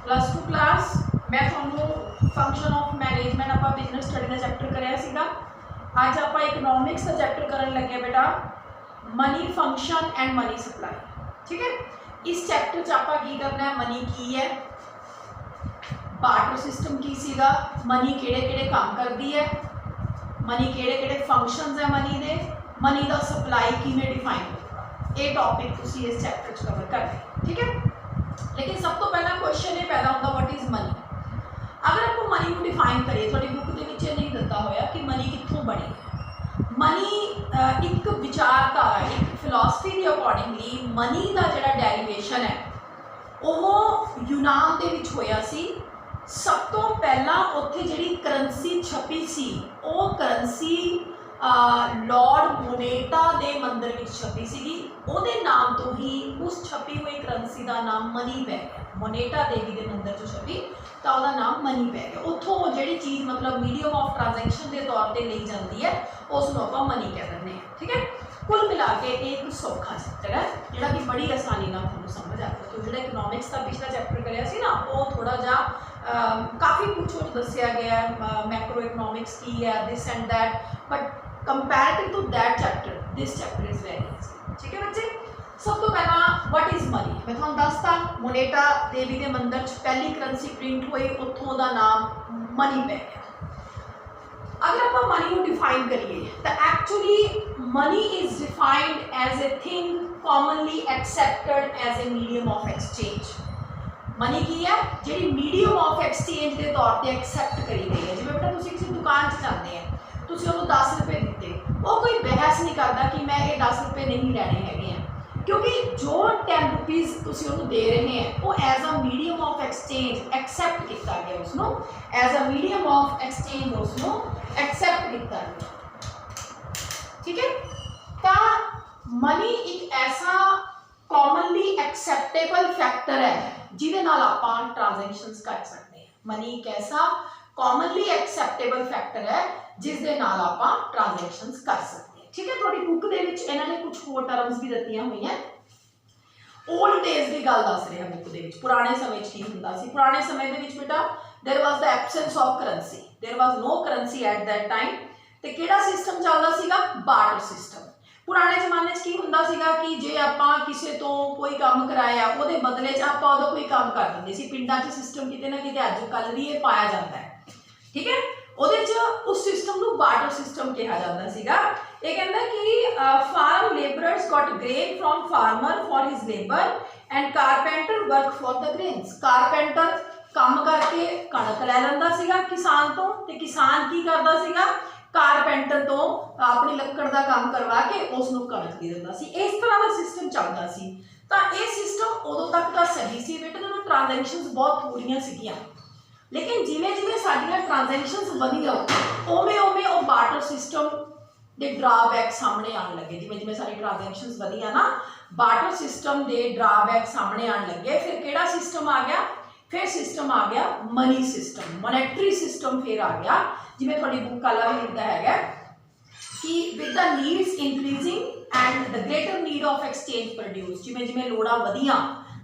Plus two class मैं थोनों function of management आप business study का चैप्टर कराया सीगा। अज आप इकनॉमिक्स का चैप्टर करन लगे बेटा money function and money supply. ठीक है, इस चैप्टर च आप की करना है, मनी की है, बार्टर सिस्टम की सीगा, मनी किहड़े-किहड़े काम करती है, मनी किहड़े-किहड़े फंक्शनस है मनी दे, मनी का सप्लाई किवें डिफाइन होगा, ये टॉपिक तुसीं इस चैप्टर च कवर करते। ठीक है, लेकिन सब तो पहला क्वेश्चन ये पैदा होता व्हाट इज़ मनी। अगर आप मनी को डिफाइन करिए, थोड़ी बुक के विच नहीं दिता होया कि मनी कित्थों बनी है। मनी एक विचारधारा, एक फिलोसफी के अकॉर्डिंगली मनी का जिहड़ा डेरिवेशन है वो यूनान दे विच होया सी। सब तो पहला उत्थे जिहड़ी करंसी छपी सी वो करंसी लॉर्ड मोनेटा के मंदिर में छपी सी, उहदे नाम तो ही उस छपी हुई करंसी का नाम मनी पै गया। मोनेटा देवी के मंदिर जो छपी तो वह नाम मनी पै गया। उत्थों जी चीज़ मतलब मीडियम ऑफ ट्रांजैक्शन के तौर पर ली जाती है उसनों आप मनी कह दें। ठीक है, कुल मिला के एक सौखा चैप्टर है जोड़ा कि बड़ी आसानी थोड़ा समझ आता। तो जो इकनॉमिक्स का पिछला चैप्टर कराया सी ना वो थोड़ा जा काफ़ी कुछ वो दसिया गया है, मैक्रो इकनॉमिक्स की है, this and that, but comparative to that chapter this chapter is very easy. ठीक है बच्चे, सब तो पहला व्हाट इज़ मनी मैं थोड़ा दसता। मोनेटा देवी के मंदिर पहली करंसी प्रिंट हुई, उत्थों का नाम मनी पै गया। अगर आप मनी को डिफाइन करिए तो actually money is defined as a thing commonly accepted as a medium of exchange. Money की है जी मीडियम ऑफ एक्सचेंज के तौर पर एक्सैप्ट करी गई है। जिवें बेटा तुसीं किसी दुकान से जाते हैं, तुसीं उन्होंने 10 रुपये दिते, वो कोई बहस नहीं करता कि मैं ये 10 रुपये नहीं लैने हैं, क्योंकि जो 10 रुपीज़ तुसीं उन्होंने दे रहे हैं वो as a medium of exchange accept किया गया, उसनों as a medium of exchange उसनों एक्सैप्ट किया गया। ठीक है, तो मनी एक ऐसा कॉमनली एक्सैप्टेबल फैक्टर है जिहदे नाल आपां ट्रांजैक्शंस कर सकते हैं। मनी एक ऐसा कॉमनली एक्सैप्टेबल फैक्टर है जिस दे नाल आपां ट्रांजैक्शंस कर सकते हैं। ठीक है, थोड़ी बुक दे विच इन्होंने कुछ होर टर्म्स भी दित्तियां हुई हैं। ओल्ड डेज की गल दस रहे हैं बुक दे विच, पुराने समय की हुंदा सी। पुराने समय दे विच बेटा there was the absence of currency, there was no currency at that time. तो किहड़ा सिस्टम चलदा सीगा? Barter system. पुराने जमाने की हुंदा सीगा कि जे आपां किसी तो कोई काम कराया उहदे बदले च आपां उहदा कोई काम कर दिंदे सी। पिंडां च सिस्टम किते ना किते अजकल भी ये पाया जाता है। ठीक है, उहदे च उस सिस्टम नूं बार्टर सिस्टम कहा जाता सीगा। ये कहता कि farm labourers got grain from farmer for his labour and carpenter work for the grains. Carpenter काम करके कणक लै लैंदा सीगा किसान तो, ते किसान की करदा सीगा? कारपेंटर तो अपनी लक्कड़ का काम करवा के उसनों कणक दे दिंदा सी। इस तरह का सिस्टम चलता सी। तो ये सिस्टम उदों तक तो सही सी बेटा जब ट्रांजैक्शनस बहुत थोड़ियां सीगियां, लेकिन जिमें जिमें साडियां ट्रांजैक्शनस वधियां उवें उवें वो बार्टर सिस्टम के ड्राबैक सामने आने लगे। जिमें जिमें सारी ट्रांजैक्शनस वधियां ना बार्टर सिस्टम के ड्राबैक सामने आने लगे। फिर किहड़ा सिस्टम आ गया? फिर सिस्टम आ गया मनी सिस्टम, मोनेटरी सिस्टम फिर आ गया। जिमें थोड़ी बुक वाला भी लिखता है कि with the needs increasing and the greater need of exchange produce. जिमें जिमें लोड़ा वधियां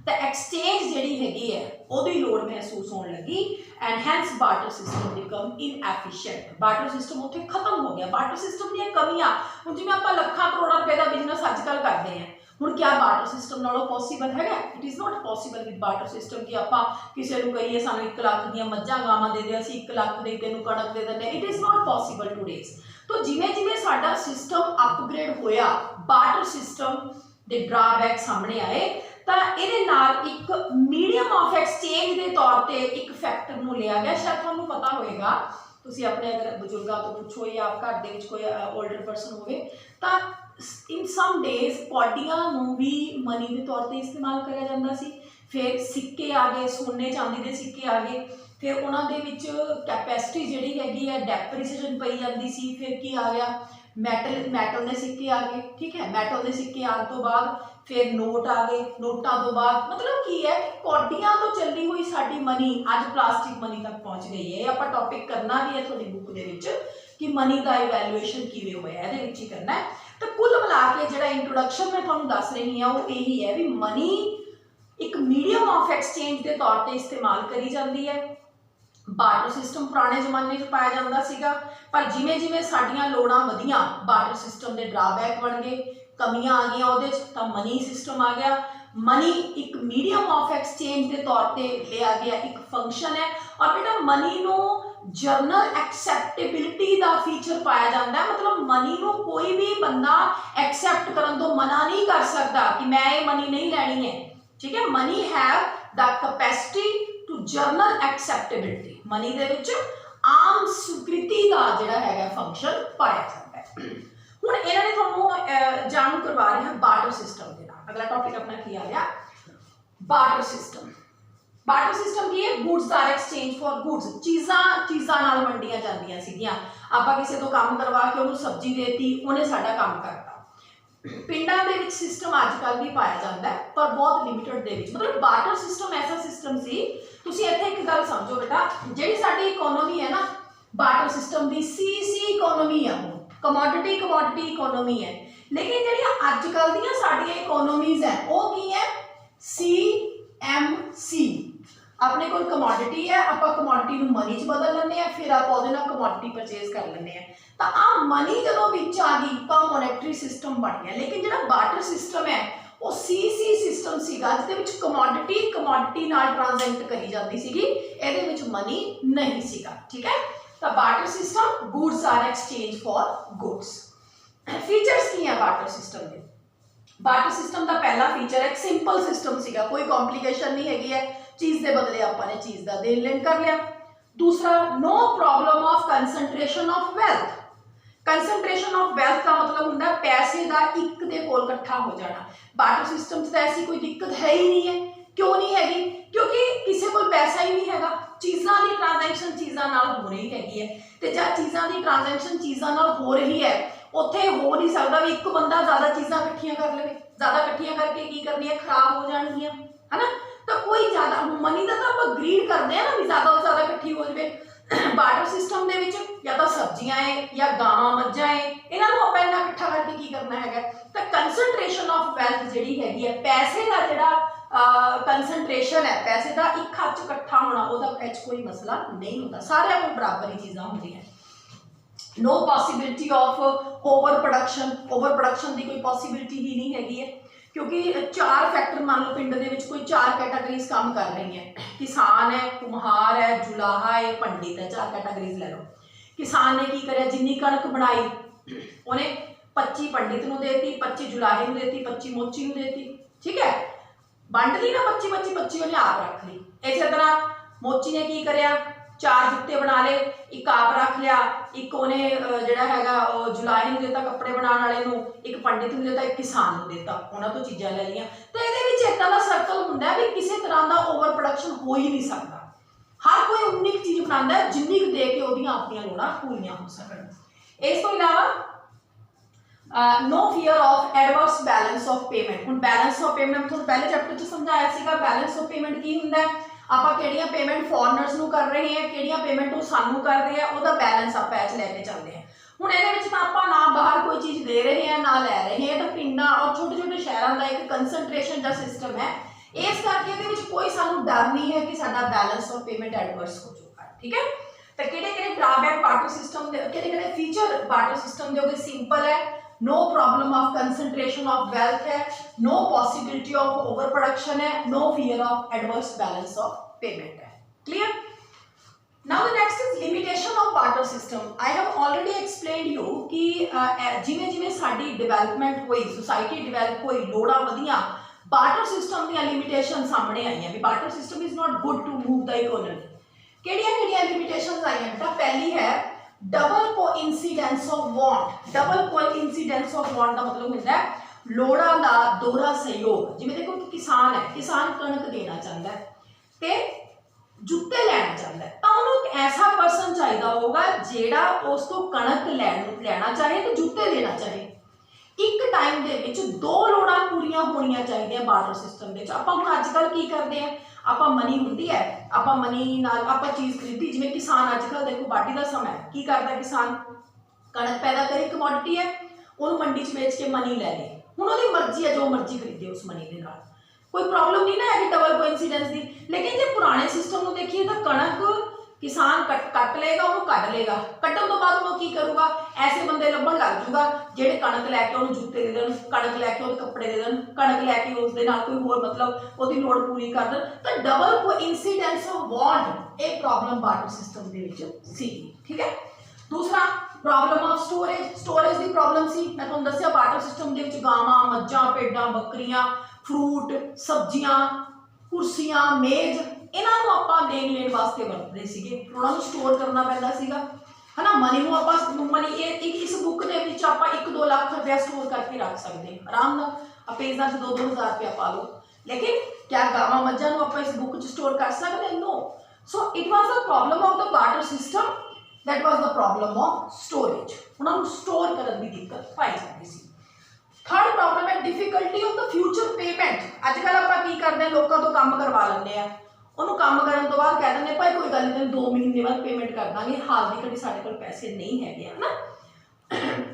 तो एक्सचेंज जिहड़ी हैगी है उहदी लोड़ महसूस होने लगी and hence barter system become inefficient. Barter system उत्थे खत्म हो गया। बार्टर सिस्टम दी कमियां हुण जिवें आपां लखां करोड़ां रुपए का बिजनेस अजकल करते हैं, हुण क्या बार्टर सिस्टम नालों पॉसीबल है? It is not possible with barter system कि आपां किसी नूं कहिए सानूं 1 लाख दीआं मੱਝਾਂ गावां दे दे, असीं 1 लाख दे तैनूं कणक दे दिंदे। It is not possible today's. तो जिमें जिमें साडा सिस्टम अपग्रेड होया, बार्टर सिस्टम के ड्राबैक सामने आए, तो ये एक मीडियम ऑफ एक्सचेंज के तौर पर एक फैक्टर को लिया गया। शायद तुहानूं पता होएगा, तुसीं अपने अगर बजुर्गों तो पूछो या आप घर दे विच कोई ओल्डर पर्सन होवे तो इन सम डेज पौडियां नूं भी मनी के तौर पर इस्तेमाल करा जाता सी। फिर सिक्के आ गए, सोने चांदी के सिक्के आ गए। फिर उन्होंने कैपेसिटी जिहड़ी हैगी है डेप्रीसीएशन पई जाती सी। फिर की आ गया? मैटल के सिक्के आ गए। ठीक है, मैटल के सिक्के आने तो बाद फिर नोट आ गए। नोटों तो बाद मतलब की है कि कौडियां तो चली हुई साडी मनी अज प्लास्टिक मनी तक पहुँच गई है। आप टॉपिक करना भी है थोड़ी बुक के कि मनी का इवैल्यूएशन किवें होया है, ये करना है। तो कुल मिला के जो इंट्रोडक्शन मैं तुहानूं दस रही हाँ वो यही है भी मनी एक मीडियम ऑफ एक्सचेंज के तौर पर इस्तेमाल करी जाती है। बार्टर सिस्टम पुराने जमाने च पाया जाता सीगा, पर जिमें जिमें साडियां लोड़ां वधियां बार्टर सिस्टम के ड्राबैक बन गए, कमियां आ गई उहदे च, तां मनी सिस्टम आ गया। मनी एक मीडियम ऑफ एक्सचेंज के तौर पर लिया गया एक फंक्शन है। और बेटा मनी नूं जर्नल एक्सैप्टेबिलिटी का फीचर पाया जाता है, मतलब मनी को कोई भी बंदा एक्सैप्ट करन तो मना नहीं कर सकता कि मैं ये मनी नहीं लैनी है। ठीक है, money have the capacity to general acceptability, money दे विच आम स्वीकृति का जिहड़ा हैगा फंक्शन पाया जाता है। हुण इन्हां ने तुहानूं जाणू करवा रहे हैं बार्टर सिस्टम दे नाल। अगला टॉपिक अपना की आ गया बार्टर सिस्टम। बार्टर सिस्टम की है, goods are exchange for goods, चीज़ां नाल वंडियां जांदियां सीगियां। आपां किसी तो काम करवा के उहनूं सब्जी देती, उहने साडा काम करता। पिंडां दे विच सिस्टम अजकल भी पाया जाता है, पर बहुत लिमिटेड दे विच। मतलब बार्टर सिस्टम ऐसा सिस्टम सी, तुसीं इत्थे एक गल समझो बेटा, जिहड़ी साडी इकोनॉमी है ना बार्टर सिस्टम दी सी इकोनॉमी है, कमोडिटी इकोनॉमी है। लेकिन जिहड़ियां अजकल दीयां साडीआं इकोनॉमीज है वो की है CMC। अपने कोल कमोडिटी है, आपां कमोडिटी नूं मनी च बदल लैंदे आ, फिर आपां उहदे नाल कमोडिटी परचेज कर लैंदे आ। तां आ मनी जदों विच आ गई तां मोनेटरी सिस्टम बन गया। लेकिन जिहड़ा बार्टर सिस्टम है वो CC सिस्टम सीगा, जिहदे विच कमोडिटी नाल ट्रांजैक्ट करी जाती सीगी, इहदे विच मनी नहीं सीगा। ठीक है, तां barter system goods are exchange for goods. Features की है बार्टर सिस्टम के? बार्टर सिस्टम का पहला फीचर एक सिंपल सिस्टम सीगा, कोई कॉम्प्लीकेशन नहीं हैगी है, चीज़ के बदले आपने चीज़ का देन लेन कर लिया। दूसरा, no problem of concentration of wealth. Concentration of wealth का मतलब होंगे पैसे का एक दे कोल इकट्ठा हो जाना। बार्टर सिस्टम से ऐसी कोई दिक्कत है ही नहीं है। क्यों नहीं हैगी? क्योंकि किसी को पैसा ही नहीं हैगा, चीज़ों की ट्रांजैक्शन चीज़ों नाल हो रही हैगी है। तो जब चीज़ों की ट्रांजैक्शन चीज़ों नाल हो रही है, उत्थे हो नहीं सकता भी एक बंदा ज़्यादा चीज़ां इकट्ठियां कर ले। ज़्यादा इकट्ठियां करके की करनी है, खराब हो जाएगियां, है ना। तो कोई ज़्यादा मनी का तो आप ग्रीड करते हैं ना भी ज़्यादा तो ज़्यादा इकट्ठी हो जाए। बार्टर सिस्टम के विच या तो सब्जियां है या गावां मज्जां है, इन्हों आप इन्ना इकट्ठा करके की करना है। तो कंसनट्रेशन ऑफ वेल्थ जी हैगी है, पैसे का जोड़ा कंसनट्रेशन है, पैसे का एक हाथ च इकट्ठा होना, वह कोई मसला नहीं होता, सारे को बराबर ही चीज़ां होंदियां। No possibility of over production की कोई पॉसिबिलिटी ही नहीं हैगी है, क्योंकि चार फैक्टर मान लो पिंड के कोई चार कैटागरीज काम कर रही हैं। किसान है, कुम्हार है, जुलाहा है, पंडित है, चार कैटागरीज ले लो। किसान ने की करे, जिन्नी कणक बनाई उन्हें 25 पंडित को देती, 25 जुलाहे को देती, 25 मोची को देती। ठीक है, वंड ली ना 25 उन्हें आप रख ली। इस तरह मोची ने की करया, चार जुत्ते बना ले, एक आप रख लिया, एक उन्हें जोड़ा है जुलाहे को देता कपड़े बनाने वाले को, एक पंडित को देता, एक किसान को देता, उन्होंने तो चीज़ां ले लिया। तो ये इदा का सर्कल होंगे भी किसी तरह का ओवर प्रोडक्शन हो ही नहीं सकता। हर कोई उन्नी चीज़ बनाता है जिन्नी दे के वो अपन लोड़ां पूरियां हो सकन। इस तो इलावा no fear of adverse balance of payment. हुण बैलेंस ऑफ पेमेंट थोड़ा पहले चैप्टर च समझाया सीगा, बैलेंस ऑफ पेमेंट की हुंदा है, आप किहड़ियां पेमेंट फॉरनर्स नूं कर रहे हैं, किहड़ियां पेमेंट वो सानू कर रहे हैं, उसका बैलेंस आप ऐच लैके चलते हैं। हुण इहदे विच तां आपां ना बाहर कोई चीज़ दे रहे हैं ना लै रहे हैं, तो पिंडां और छोटे छोटे शहरों का एक कंसनट्रेशन का सिस्टम है, इस करके इहदे विच कोई सानू डर नहीं है कि साडा बैलेंस ऑफ पेमेंट एडवर्स हो जाऊगा। ठीक है, तो किहड़े ड्राबैक बार्टर सिस्टम के, किहड़े फीचर बार्टर सिस्टम के? सिंपल है, no problem of concentration of wealth है, no possibility of over production है, no fear of adverse balance of payment है। Clear? Now the next is limitation of barter system. I have already explained you कि जिमें जिमें साडी development हुई, society develop हुई, लोड़ां वधियां, बार्टर सिस्टम दी लिमिटेशन सामने आई हैं भी barter system is not good to move the economy. किहड़ियां लिमिटेशंस आई हैं बेटा? पहली है double coincidence of want. Double coincidence of want का मतलब होता है लोड़ां दा दोहरा सहयोग। जिवें देखो कि किसान है, किसान कणक देना चाहता है ते जुत्ते लेना चाहता है, तो उन्होंने एक ऐसा पर्सन चाहिए होगा जिहड़ा उस तो कणक लेना चाहे तो जुत्ते देना चाहे। एक टाइम दे विच दो लोड़ां पूरियां होनियां चाहिए बार्टर सिस्टम दे। आपां हुण अजकल की करते हैं, आपां मनी हुंदी है, आपां मनी नाल आपां चीज़ खरीदी। जिवें किसान अजकल देखो बाटी का समय की करता, किसान कणक पैदा करे, कमोडिटी है, उन्होंने मंडी च बेच के मनी लै ले। हुण उहदी मर्जी है जो मर्जी खरीदे उस मनी दे नाल। कोई प्रॉब्लम नहीं ना है कि डबल कोइंसिडेंस की। लेकिन जो पुराने सिस्टम को देखिए तो कणक किसान कट लेगा, वो कट लेगा, कट्टन तो बाद वो की करूगा, ऐसे बंदे लभन लग जूगा ਜਿਹੜੇ कणक लैके ਉਹਨੂੰ जूते दे देन, कणक लैके ਉਹਦੇ कपड़े दे देन, कणक लैके ਉਸ ਦੇ ਨਾਲ ਕੋਈ ਹੋਰ मतलब ਉਹਦੀ ਲੋੜ ਪੂਰੀ ਕਰ ਦੇਣ। ਤਾਂ ਡਬਲ ਕੋਇਨਸੀਡੈਂਸ ਆਫ ਵਾਂਟ ਇਹ ਪ੍ਰੋਬਲਮ ਬਾਰਟਰ ਸਿਸਟਮ ਦੇ ਵਿੱਚ ਸੀ। ਠੀਕ ਹੈ। दूसरा प्रॉब्लम ऑफ स्टोरेज की प्रॉब्लम सी। मैं तुहानूं दस्सिया बार्टर सिस्टम दे विच गावां, मज्जां, भेडां, बकरियां, फ्रूट, सब्जियां, कुर्सियां, मेज, इन्हां नूं आपां लेन वास्ते वरतदे सीगे, उन्हां नूं स्टोर करना पैंदा सीगा, है ना। मनी नूं आपां मनी इस बुक दे विच आपां 1-2 लाख रुपया स्टोर करके रख सकदे आराम नाल, आ पेजां 'च 2-2 हज़ार रुपया पा लो। लेकिन क्या गावां मज्जां नूं आपां इस बुक 'च स्टोर कर सकदे? No. So it was the problem of the barter system, that was the problem of storage. उन्होंने स्टोर करने की दिक्कत पाई जाती सी। थर्ड प्रॉब्लम है difficulty of the future payment. अजकल आप की करते हैं, लोगों तो काम करवा लेंगे, उन्होंने काम करने तो बाद कह देंगे भाई कोई गल नहीं 2 महीने बाद पेमेंट कर देंगे, हाल की घड़ी साढ़े कोल पैसे नहीं है ना,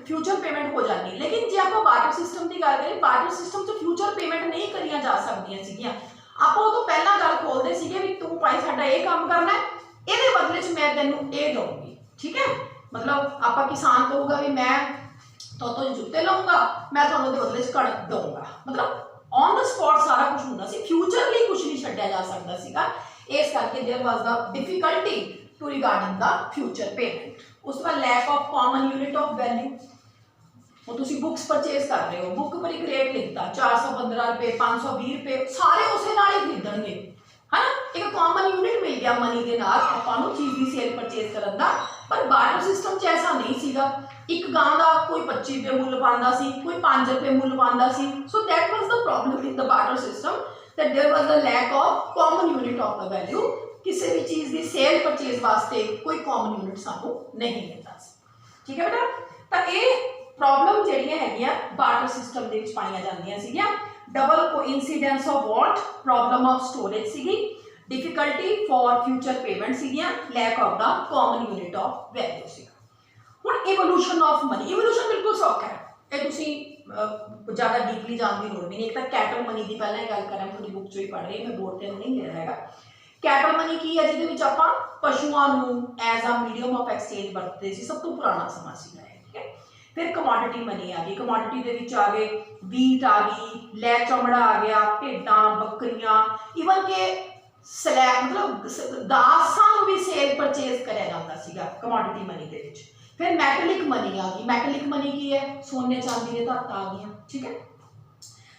फ्यूचर पेमेंट हो जाती। लेकिन जो आप बार्टर सिस्टम की गल करें, बार्टर सिस्टम से फ्यूचर पेमेंट नहीं करिया जा सकदियां। आप तो पहला गल खोलते थे भी तू भाई साडा ये काम करना है, ये बदले च मैं तेनों ये दूँगी। ठीक है। मतलब आप किसान कहूगा भी मैं तो जूते लाऊंगा, मैं थोड़े बदले कणक दूंगा, मतलब ऑन द स्पॉट सारा कुछ होंदा सी, फ्यूचर लिए कुछ नहीं छड्डिया जा सकता सीगा। इस करके there was the difficulty to regarding the future payment. उस बाद lack of common unit of value. वो तुसी बुक्स परचेज कर रहे हो, बुक पर एक रेट लिखता 415 रुपये, 520 रुपये, सारे उसे नाल ही खरीदणगे, है ना। एक कॉमन यूनिट मिल गया मनी के नाल आपां नूं चीज़ की सेल परचेज करन दा। पर बार्टर सिस्टम च ऐसा नहीं सीगा। एक गां का कोई 25 रुपये मुੱਲ पांदा सी, कोई 5 रुपये मुੱਲ पांदा सी। So that was the problem in the barter system, that there was the lack of common unit of the value. किसी भी चीज़ की सेल परचेज वास्ते कोई कॉमन यूनिट सानू नहीं मिलता सी। ठीक है बेटा। तो ये प्रॉब्लम जिहड़ियां हैगियां बार्टर सिस्टम दे विच पाईयां जांदियां सीगियां। Double coincidence of want, problem of storage सीगी, डिफिकल्टी फॉर फ्यूचर पेमेंट सीगियां, lack of the common unit of value सीगा। हुण इवोल्यूशन ऑफ मनी, इवोल्यूशन बिल्कुल सौखा है, ये तुसी ज़्यादा डीपली जानने की लोड़ नहीं। एक तो कैटल मनी की पहले गल करें, मैं थोड़ी बुक चो ही पढ़ रही, मैं बोर्ड पर नहीं ले रहा है। कैटल मनी की है जिहदे आपां पशुओं नूं as a medium of exchange वरतदे सी, सब तो पुराना समा सीगा। ठीक है। फिर कमोडिटी मनी आ गई, कमोडिटी दे विच आ गए वीट आ गई, लै चमड़ा आ गया, भेडां, बकरियां, इवन के स्लैब मतलब दासां भी सेल परचेज कराया जाता सीगा कमोडिटी मनी दे विच। फिर मैटलिक मनी आ गई। मैटलिक मनी की है, सोने चांदी के धातां आ गई। ठीक है।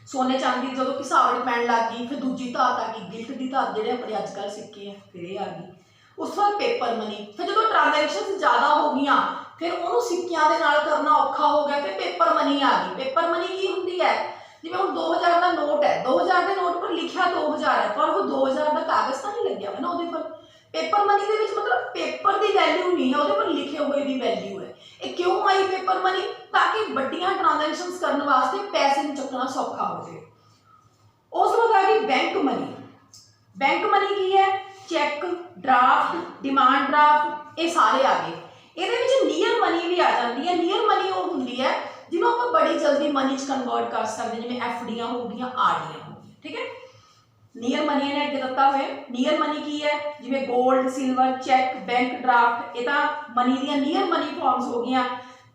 सोने चांदी जो घिसावट पैन लग गई, फिर दूजी धात आ गई गिल्ट की धात, जो अपने अजकल सिक्के हैं, फिर ये आ गई। उस बाद पेपर मनी, फिर जो ट्रांजैक्शन ज़्यादा हो गई, फिर उन्होंने सिक्कियां दे नाल करना औखा हो गया, फिर पेपर मनी आ गई। पेपर मनी की होंदी है, जिवें हुण 2000 का नोट है, 2000 के नोट पर लिखा 2000 है, पर वो 2000 का कागज़ तो नहीं लग्या हुआ ना उहदे पर। पेपर मनी दे विच मतलब पेपर की वैल्यू नहीं है, उहदे पर लिखे हुए की वैल्यू है। ये क्यों आई पेपर मनी? ताकि बड़ियां ट्रांजैक्शनस करने वास्ते पैसे नूं चुकना सौखा हो जाए। उस बाद आ गई बैंक मनी। बैंक मनी की है, चैक, ड्राफ्ट, डिमांड ड्राफ्ट, ये सारे आ गए। ये नियर मनी भी आ जाती है। नियर मनी वो होंगी है जिन्होंने आप बड़ी जल्दी मनी च कन्वर्ट कर सकते, जिवें एफडियां हो गई, आरडियां हो गई। ठीक है। नियर मनी ने अगे दिता हुए नियर मनी की है, जिवें gold, silver, cheque, bank draft, ये मनी दी नियर मनी फॉर्म्स हो गई।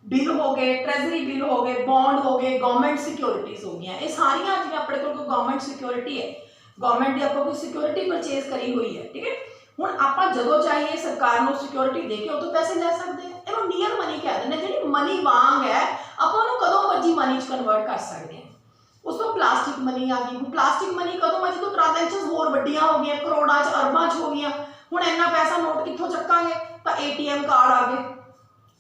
बिल हो गए, ट्रेजरी बिल हो गए, बॉन्ड हो गए, गवर्नमेंट सिक्योरिटीज हो गई। ये सारियां जिवें अपने कोल गवर्नमेंट सिक्योरिटी है, गवर्नमेंट की आप कोई सिक्योरिटी परचेज करी हुई है। ठीक है। हुण आपां जदों चाहिए सरकार नूं सिक्योरिटी दे के उतों पैसे ले सकते हैं। इहनूं नियर मनी कह दिंदे, जिहड़ी मनी वांग है आपां उहनूं कदों मर्जी मनी च कन्वर्ट कर सकते हैं। उस तो प्लास्टिक मनी आ गई। प्लास्टिक मनी कदों मैं जो ट्रांजैक्शन होर वड्डियां हो गई, करोड़ां च अरबां च हो गई, हुण इन्ना पैसा नोट कित्थों चक्कांगे? तो ATM कार्ड आ गए।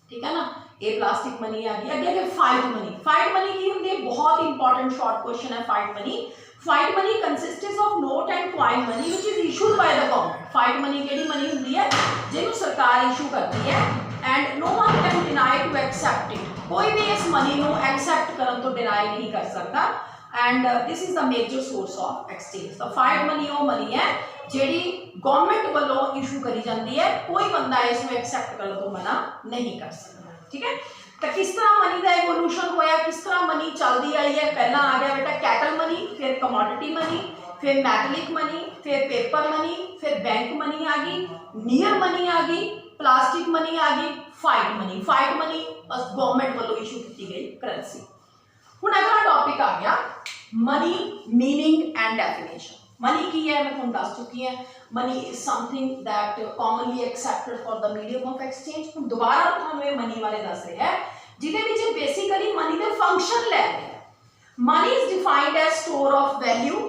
ठीक है ना। ये प्लास्टिक मनी आ गई। अगे फाइट मनी। फाइट मनी की होंदी है, बहुत इंपॉर्टेंट शॉर्ट क्वेश्चन है fiat money. Fiat money consistence of note and coin money which is issued by the government. Fiat money केड़ी मनी होंदी है? जिन्हों सरकार इशू करती है and no one can deny to accept it. कोई भी इस मनी नूं एक्सेप्ट करन तो डिनाई नहीं कर सकता। And this is the major source of exchange. तो फाइट मनी वो मनी है जिहड़ी गवर्नमेंट वालों इशू करी जाती है, कोई बंदा इसमें एक्सेप्ट करने तो मना नहीं कर सकता। ठीक है। तो किस तरह मनी का इवोल्यूशन होया, किस तरह मनी चलती आई है? पहला आ गया बेटा कैटल मनी, फिर कमोडिटी मनी, फिर मैटलिक मनी, फिर पेपर मनी, फिर बैंक मनी आ गई, नियर मनी आ गई, प्लास्टिक मनी आ गई, फाइट मनी। फाइट मनी बस गवर्नमेंट वालों इशू की गई करेंसी। हुण अगला टॉपिक आ गया money meaning and definition. Money की है मैं तुहानूं दस चुकी है, money is something that commonly accepted for the medium of exchange. हुण दोबारा तुहानूं ये मनी बारे दस रहा है जिहदे विच बेसिकली मनी दे फंक्शन लै रहे हैं। Money is defined as store of value,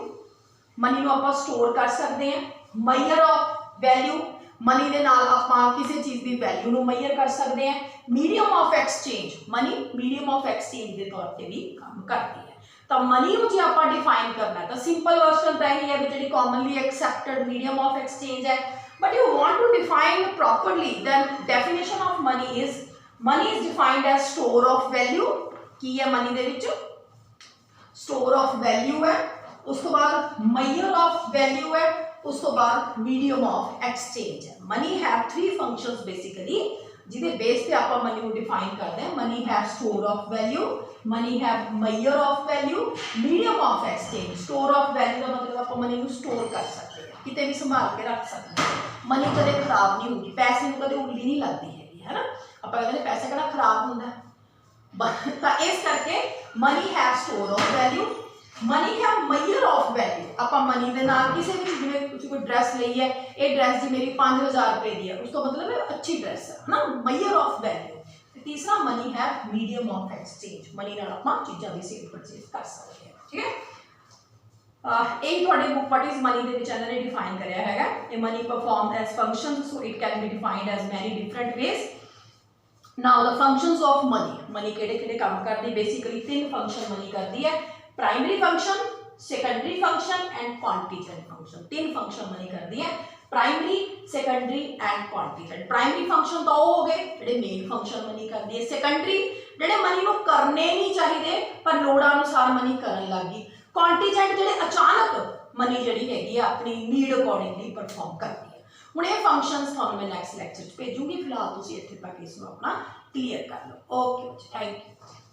money नूं आपां स्टोर कर सकते हैं। मईयर ऑफ वैल्यू, मनी दे नाल आपां किसी चीज़ की वैल्यू नूं मईयर कर सकते हैं। Medium of exchange, money medium of exchange के तौर पर भी काम करती है। तो मनी नूं जे आपां डिफाइन करना है तो सिंपल वर्जन तो यही है भी जिहड़ी commonly accepted medium of exchange है। But you want to define properly then definition of money is defined as store of value. की है मनी दे विच स्टोर ऑफ वैल्यू है, उस तो बाद मईयर ऑफ वैल्यू है, उस तो बाद मीडियम ऑफ एक्सचेंज है। Money have three functions basically जिहदे बेस पे आप मनी को डिफाइन करते हैं। Money have store of value, money have measure of value, medium of exchange. Store of value का मतलब आप मनी को स्टोर कर सकते हैं, कितने भी संभाल के रख सकते हैं। मनी कदे खराब नहीं होगी, पैसे को कदे उल्ली नहीं लगती है ना। आप कहते पैसे कहना खराब होंगे, तो इस करके money have store of value, money have measure of value. आप मनी के नाल किसी भी जिवें तुसीं कोई ड्रैस लई है, ये ड्रैस जी मेरी 5000 रुपए की है, उसका मतलब है अच्छी ड्रैस है ना, मईयर ऑफ वैल्यू। तीसरा money have medium of exchange, money नाल आप चीज़ां भी सेल परचेज कर सकते हैं। ठीक है, यही थोड़े बुक व्हाट इज मनी के चैनल ने डिफाइन कराया है। Money perform as function, so it can be defined as many different ways. Now the functions of money, money किहड़े-किहड़े काम करती, बेसिकली 3 फंक्शन मनी करती है। Primary function, secondary function and contingent function. 3 function money करती है, primary, secondary and contingent. Primary function तो हो गए जिहड़े मेन फंक्शन मनी करती है। सेकेंडरी जिहड़े मनी को करने नहीं चाहिए पर लोड़ अनुसार मनी करन लग गई। कॉन्टीजेंट जिहड़े अचानक मनी जिहड़ी हैगी अपनी नीड अकॉर्डिंगली परफॉर्म करती है। हुण ये फंक्शंस तुहानूं मैं नैक्सट लैक्चर भेजूंगी, फिलहाल तुसीं इत्थे तक इसनूं अपना क्लीयर कर लो। Okay, thank you.